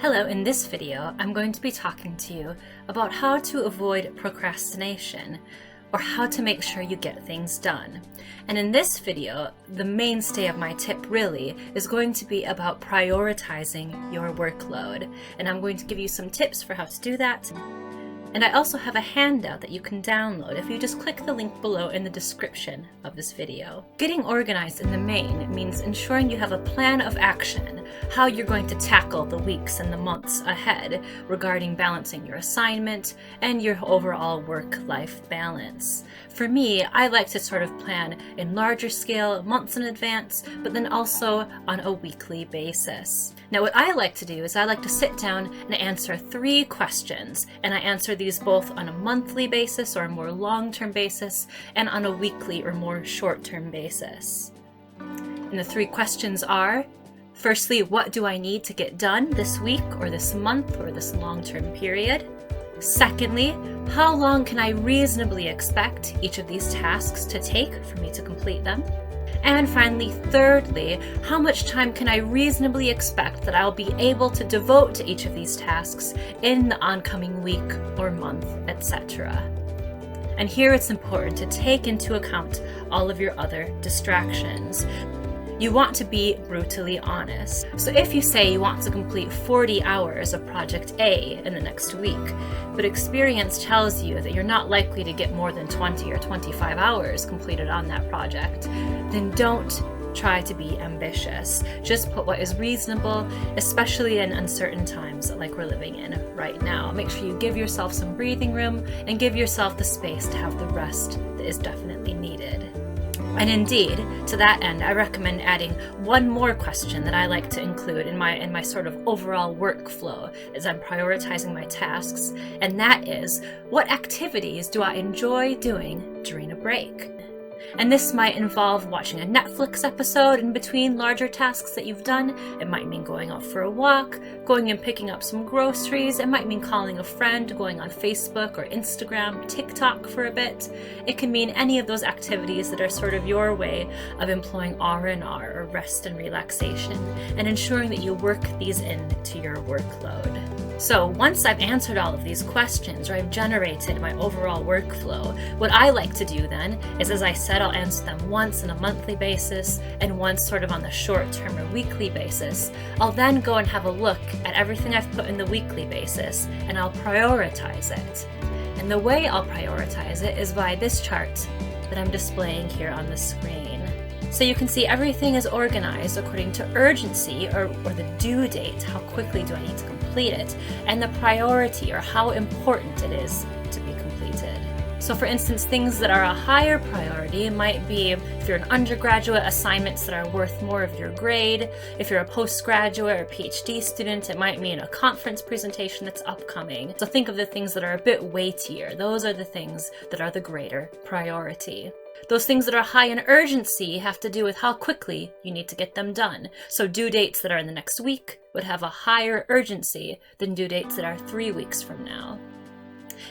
Hello, in this video, I'm going to be talking to you about how to avoid procrastination, or how to make sure you get things done. And in this video, the mainstay of my tip really is going to be about prioritizing your workload. And I'm going to give you some tips for how to do that. And I also have a handout that you can download if you just click the link below in the description of this video. Getting organized in the main means ensuring you have a plan of action, how you're going to tackle the weeks and the months ahead regarding balancing your assignment and your overall work-life balance. For me, I like to sort of plan in larger scale, months in advance, but then also on a weekly basis. Now, what I like to do is I like to sit down and answer 3 questions, and I answer these both on a monthly basis or a more long-term basis, and on a weekly or more short-term basis. And the 3 questions are, firstly, what do I need to get done this week or this month or this long-term period? Secondly, how long can I reasonably expect each of these tasks to take for me to complete them? And finally, thirdly, how much time can I reasonably expect that I'll be able to devote to each of these tasks in the oncoming week or month, etc. And here it's important to take into account all of your other distractions. You want to be brutally honest. So if you say you want to complete 40 hours of project A in the next week, but experience tells you that you're not likely to get more than 20 or 25 hours completed on that project, then don't try to be ambitious. Just put what is reasonable, especially in uncertain times like we're living in right now. Make sure you give yourself some breathing room and give yourself the space to have the rest that is definitely needed. And indeed, to that end, I recommend adding one more question that I like to include in my sort of overall workflow as I'm prioritizing my tasks, and that is, what activities do I enjoy doing during a break? And this might involve watching a Netflix episode in between larger tasks that you've done. It might mean going out for a walk, going and picking up some groceries. It might mean calling a friend, going on Facebook or Instagram, TikTok for a bit. It can mean any of those activities that are sort of your way of employing R&R, or rest and relaxation, and ensuring that you work these into your workload. So once I've answered all of these questions, or I've generated my overall workflow, what I like to do then is, as I said, I'll answer them once on a monthly basis and once sort of on the short-term or weekly basis. I'll then go and have a look at everything I've put in the weekly basis, and I'll prioritize it. And the way I'll prioritize it is by this chart that I'm displaying here on the screen. So you can see everything is organized according to urgency, or the due date, how quickly do I need to complete it, and the priority, or how important it is to be completed. So for instance, things that are a higher priority might be, if you're an undergraduate, assignments that are worth more of your grade. If you're a postgraduate or PhD student, it might mean a conference presentation that's upcoming. So think of the things that are a bit weightier. Those are the things that are the greater priority. Those things that are high in urgency have to do with how quickly you need to get them done. So due dates that are in the next week would have a higher urgency than due dates that are 3 weeks from now.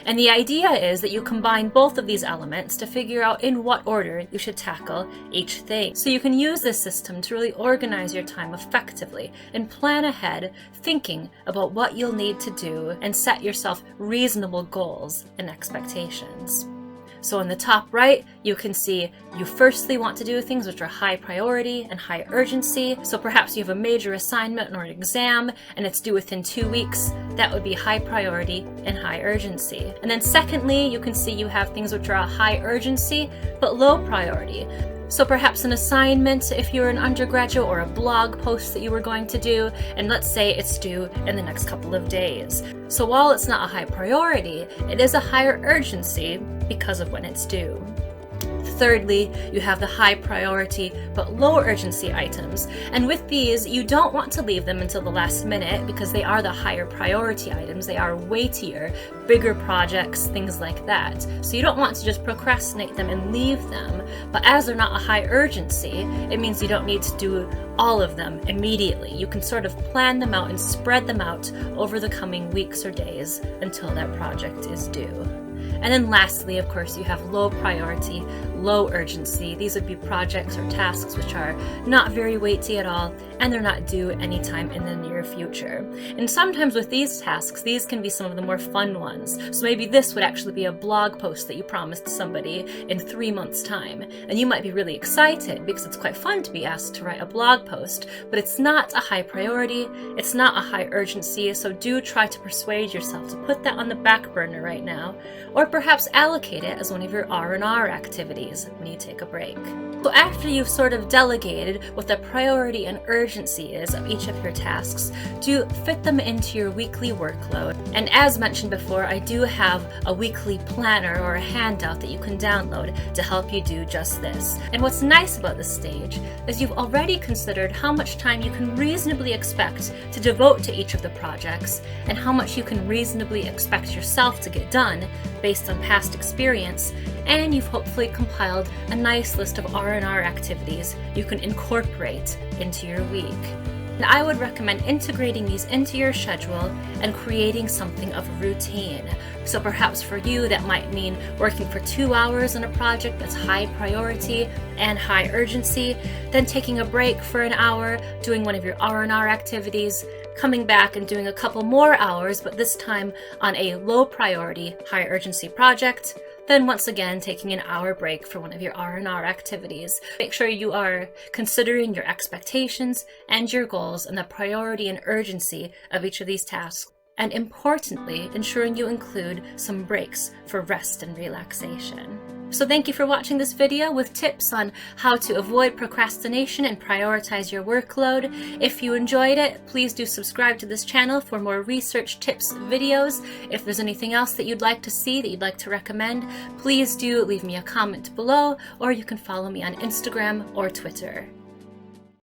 And the idea is that you combine both of these elements to figure out in what order you should tackle each thing. So you can use this system to really organize your time effectively and plan ahead, thinking about what you'll need to do, and set yourself reasonable goals and expectations. So in the top right, you can see you firstly want to do things which are high priority and high urgency. So perhaps you have a major assignment or an exam and it's due within 2 weeks. That would be high priority and high urgency. And then secondly, you can see you have things which are a high urgency but low priority. So perhaps an assignment if you're an undergraduate, or a blog post that you were going to do, and let's say it's due in the next couple of days. So while it's not a high priority, it is a higher urgency because of when it's due. Thirdly, you have the high priority but low urgency items, and with these you don't want to leave them until the last minute because they are the higher priority items. They are weightier, bigger projects, things like that. So you don't want to just procrastinate them and leave them, but as they're not a high urgency, it means you don't need to do all of them immediately. You can sort of plan them out and spread them out over the coming weeks or days until that project is due. And then lastly, of course, you have low priority, low urgency. These would be projects or tasks which are not very weighty at all, and they're not due anytime in the near future. And sometimes with these tasks, these can be some of the more fun ones. So maybe this would actually be a blog post that you promised somebody in 3 months' time. And you might be really excited because it's quite fun to be asked to write a blog post, but it's not a high priority, it's not a high urgency, so do try to persuade yourself to put that on the back burner right now, or perhaps allocate it as one of your R&R activities when you take a break. So after you've sort of delegated what the priority and urgency is of each of your tasks, do fit them into your weekly workload. And as mentioned before, I do have a weekly planner or a handout that you can download to help you do just this. And what's nice about this stage is you've already considered how much time you can reasonably expect to devote to each of the projects and how much you can reasonably expect yourself to get done based on past experience, and you've hopefully compiled a nice list of R&R activities you can incorporate into your week. And I would recommend integrating these into your schedule and creating something of a routine. So perhaps for you that might mean working for 2 hours on a project that's high priority and high urgency, then taking a break for an hour, doing one of your R&R activities, coming back and doing a couple more hours, but this time on a low priority, high urgency project, then once again taking an hour break for one of your R&R activities. Make sure you are considering your expectations and your goals and the priority and urgency of each of these tasks, and importantly, ensuring you include some breaks for rest and relaxation. So thank you for watching this video with tips on how to avoid procrastination and prioritize your workload. If you enjoyed it, please do subscribe to this channel for more research tips videos. If there's anything else that you'd like to see, that you'd like to recommend, please do leave me a comment below, or you can follow me on Instagram or Twitter.